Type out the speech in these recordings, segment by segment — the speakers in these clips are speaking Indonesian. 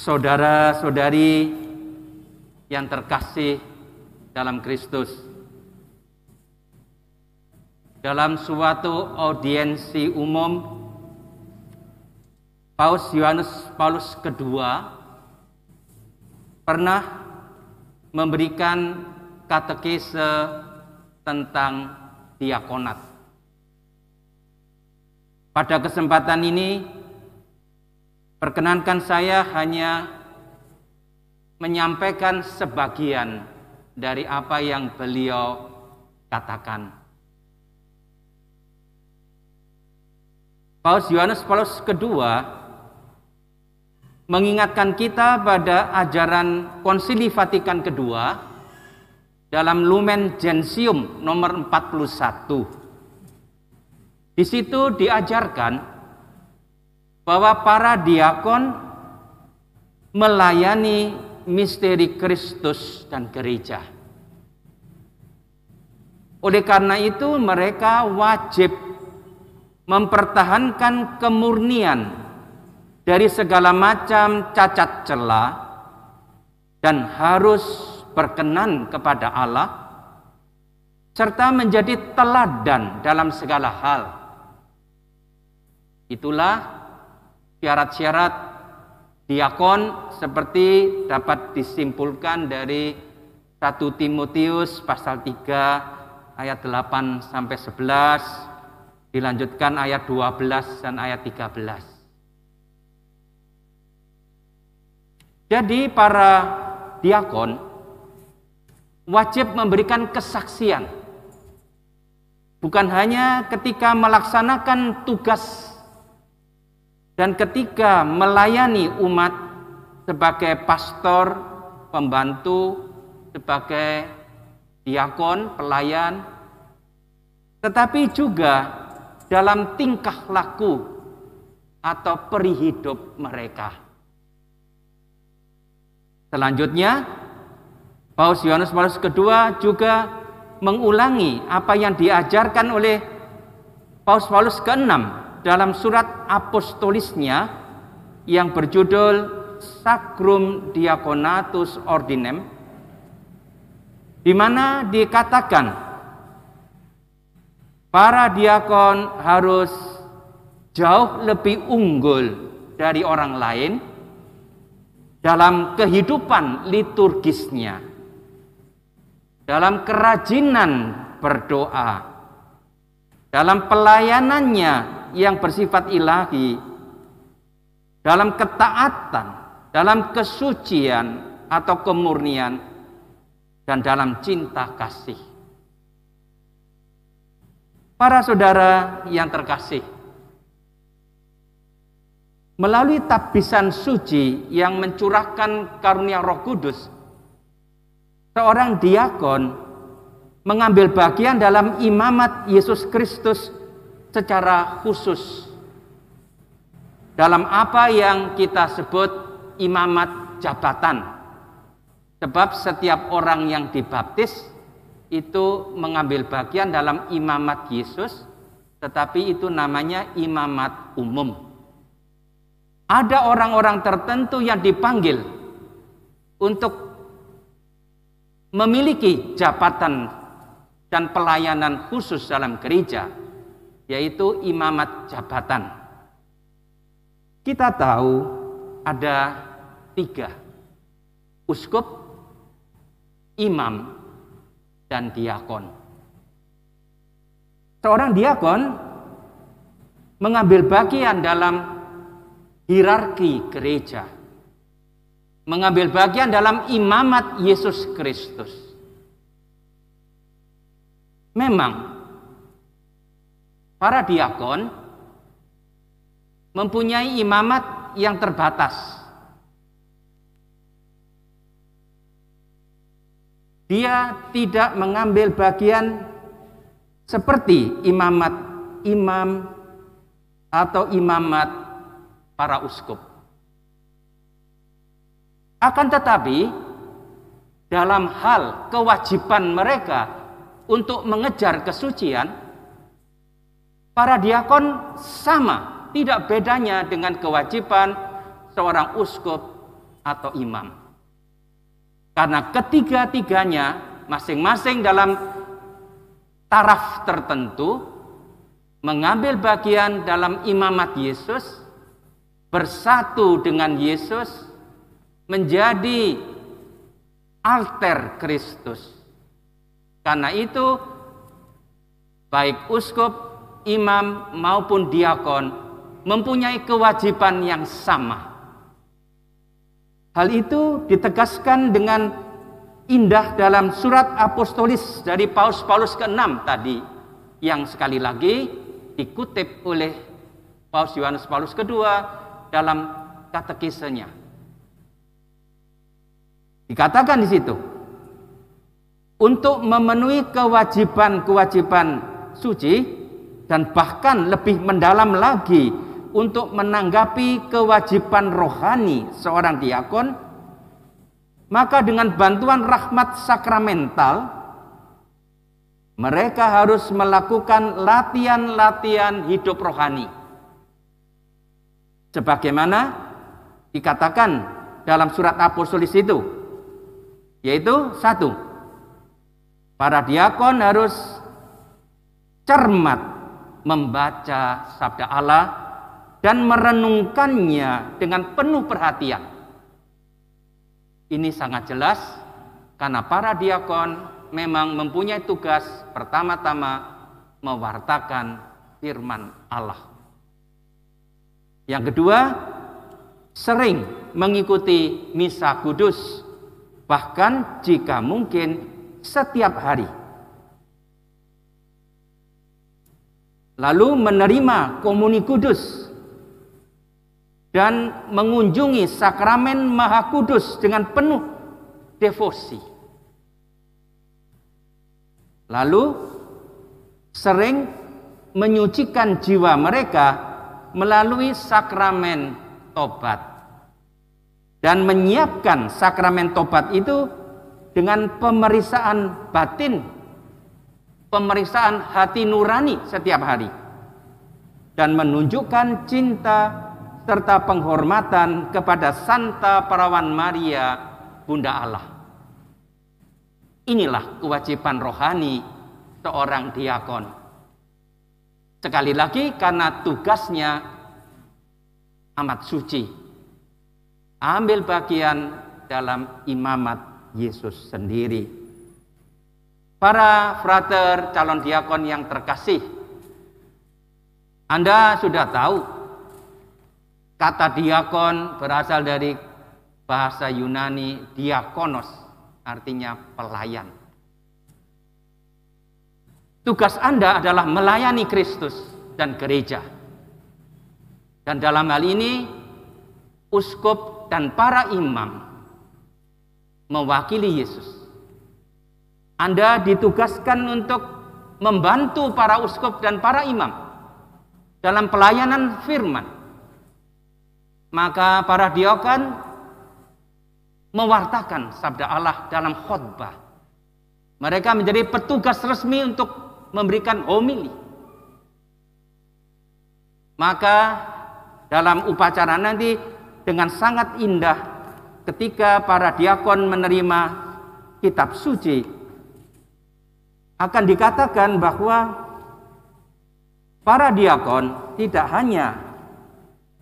Saudara-saudari yang terkasih dalam Kristus, dalam suatu audiensi umum, Paus Yohanes Paulus II pernah memberikan katekese tentang diakonat. Pada kesempatan ini, perkenankan saya hanya menyampaikan sebagian dari apa yang beliau katakan. Paus Yohanes Paulus II mengingatkan kita pada ajaran Konsili Vatikan II dalam Lumen Gentium nomor 41. Di situ diajarkan bahwa para diakon melayani misteri Kristus dan gereja. Oleh karena itu mereka wajib mempertahankan kemurnian dari segala macam cacat celah dan harus berkenan kepada Allah serta menjadi teladan dalam segala hal. Itulah syarat-syarat diakon seperti dapat disimpulkan dari 1 Timotius pasal 3 ayat 8 sampai 11, dilanjutkan ayat 12 dan ayat 13. Jadi para diakon wajib memberikan kesaksian, bukan hanya ketika melaksanakan tugas dan ketika melayani umat sebagai pastor, pembantu, sebagai diakon, pelayan, tetapi juga dalam tingkah laku atau peri hidup mereka. Selanjutnya, Paus Yohanes Paulus II juga mengulangi apa yang diajarkan oleh Paus Paulus ke-6 dalam surat apostolisnya yang berjudul Sacrum Diaconatus Ordinem, di mana dikatakan para diakon harus jauh lebih unggul dari orang lain dalam kehidupan liturgisnya, dalam kerajinan berdoa, dalam pelayanannya yang bersifat ilahi, dalam ketaatan, dalam kesucian atau kemurnian, dan dalam cinta kasih. Para saudara yang terkasih, melalui tabisan suci yang mencurahkan karunia Roh Kudus, seorang diakon mengambil bagian dalam imamat Yesus Kristus secara khusus dalam apa yang kita sebut imamat jabatan. Sebab setiap orang yang dibaptis itu mengambil bagian dalam imamat Yesus, tetapi itu namanya imamat umum. Ada orang-orang tertentu yang dipanggil untuk memiliki jabatan dan pelayanan khusus dalam gereja, yaitu imamat jabatan. Kita tahu ada 3: uskup, imam, dan diakon. Seorang diakon mengambil bagian dalam hierarki gereja, mengambil bagian dalam imamat Yesus Kristus. Memang para diakon mempunyai imamat yang terbatas. Dia tidak mengambil bagian seperti imamat imam atau imamat para uskup. Akan tetapi, dalam hal kewajiban mereka untuk mengejar kesucian, para diakon sama, tidak bedanya dengan kewajiban seorang uskup atau imam. Karena ketiga-tiganya masing-masing dalam taraf tertentu mengambil bagian dalam imamat Yesus, bersatu dengan Yesus, menjadi alter Kristus. Karena itu baik uskup, imam maupun diakon mempunyai kewajiban yang sama. Hal itu ditegaskan dengan indah dalam surat apostolis dari Paus ke-6 tadi, yang sekali lagi dikutip oleh Paus Yohanes Paulus kedua dalam katekisenya. Dikatakan di situ, untuk memenuhi kewajiban-kewajiban suci dan bahkan lebih mendalam lagi untuk menanggapi kewajiban rohani seorang diakon, maka dengan bantuan rahmat sakramental mereka harus melakukan latihan-latihan hidup rohani. Sebagaimana dikatakan dalam surat apostolis itu, yaitu 1. Para diakon harus cermat membaca sabda Allah dan merenungkannya dengan penuh perhatian. Ini sangat jelas karena para diakon memang mempunyai tugas pertama-tama mewartakan firman Allah. Yang kedua, sering mengikuti misa kudus, bahkan jika mungkin setiap hari. Lalu menerima komuni kudus dan mengunjungi sakramen Maha Kudus dengan penuh devosi. Lalu sering menyucikan jiwa mereka melalui sakramen tobat dan menyiapkan sakramen tobat itu dengan pemeriksaan batin, pemeriksaan hati nurani setiap hari, dan menunjukkan cinta serta penghormatan kepada Santa Perawan Maria, Bunda Allah. Inilah kewajiban rohani seorang diakon. Sekali lagi, karena tugasnya amat suci, ambil bagian dalam imamat Yesus sendiri. Para frater calon diakon yang terkasih, Anda sudah tahu kata diakon berasal dari bahasa Yunani diakonos, artinya pelayan. Tugas Anda adalah melayani Kristus dan gereja. Dan dalam hal ini, uskup dan para imam mewakili Yesus. Anda ditugaskan untuk membantu para uskup dan para imam dalam pelayanan firman. Maka para diakon mewartakan sabda Allah dalam khotbah. Mereka menjadi petugas resmi untuk memberikan homili. Maka dalam upacara nanti dengan sangat indah ketika para diakon menerima kitab suci, akan dikatakan bahwa para diakon tidak hanya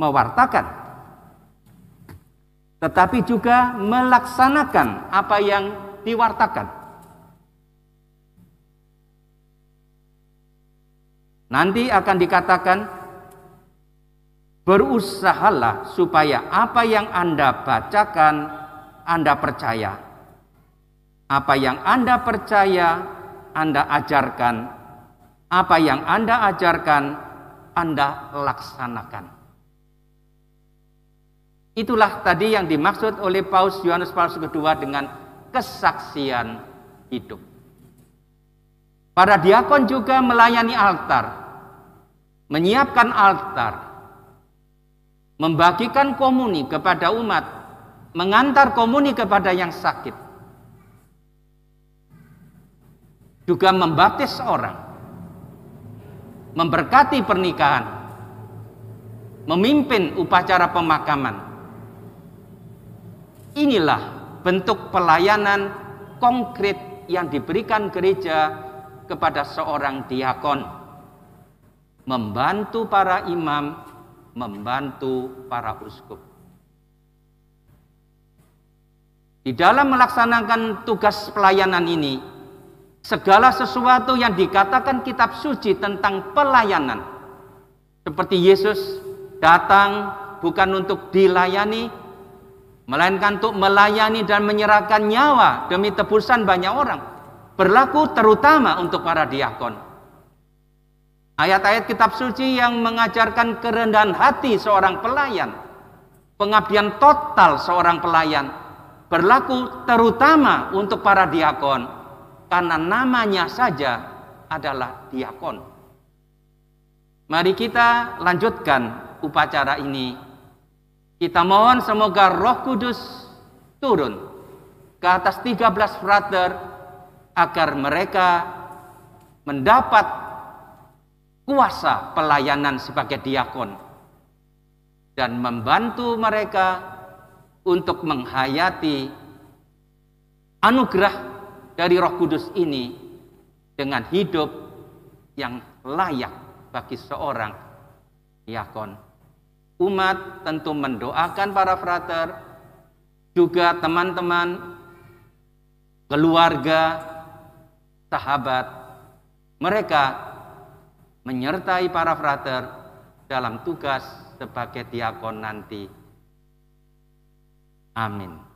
mewartakan, tetapi juga melaksanakan apa yang diwartakan. Nanti akan dikatakan, berusahalah supaya apa yang Anda bacakan, Anda percaya. Apa yang Anda percaya, Anda ajarkan. Apa yang Anda ajarkan, Anda laksanakan. Itulah tadi yang dimaksud oleh Paus Yohanes Paulus II dengan kesaksian hidup. Para diakon juga melayani altar, menyiapkan altar, membagikan komuni kepada umat, mengantar komuni kepada yang sakit, juga membaptis orang, memberkati pernikahan, memimpin upacara pemakaman, Inilah bentuk pelayanan konkret yang diberikan gereja kepada seorang diakon. Membantu para imam, membantu para uskup. Di dalam melaksanakan tugas pelayanan ini, segala sesuatu yang dikatakan kitab suci tentang pelayanan, seperti Yesus datang bukan untuk dilayani, melainkan untuk melayani dan menyerahkan nyawa demi tebusan banyak orang, berlaku terutama untuk para diakon. Ayat-ayat kitab suci yang mengajarkan kerendahan hati seorang pelayan, pengabdian total seorang pelayan, berlaku terutama untuk para diakon, karena namanya saja adalah diakon. Mari kita lanjutkan upacara ini. Kita mohon semoga Roh Kudus turun ke atas 13 frater agar mereka mendapat kuasa pelayanan sebagai diakon dan membantu mereka untuk menghayati anugerah dari Roh Kudus ini dengan hidup yang layak bagi seorang diakon. Umat tentu mendoakan para frater, juga teman-teman, keluarga, sahabat. Mereka menyertai para frater dalam tugas sebagai diakon nanti. Amin.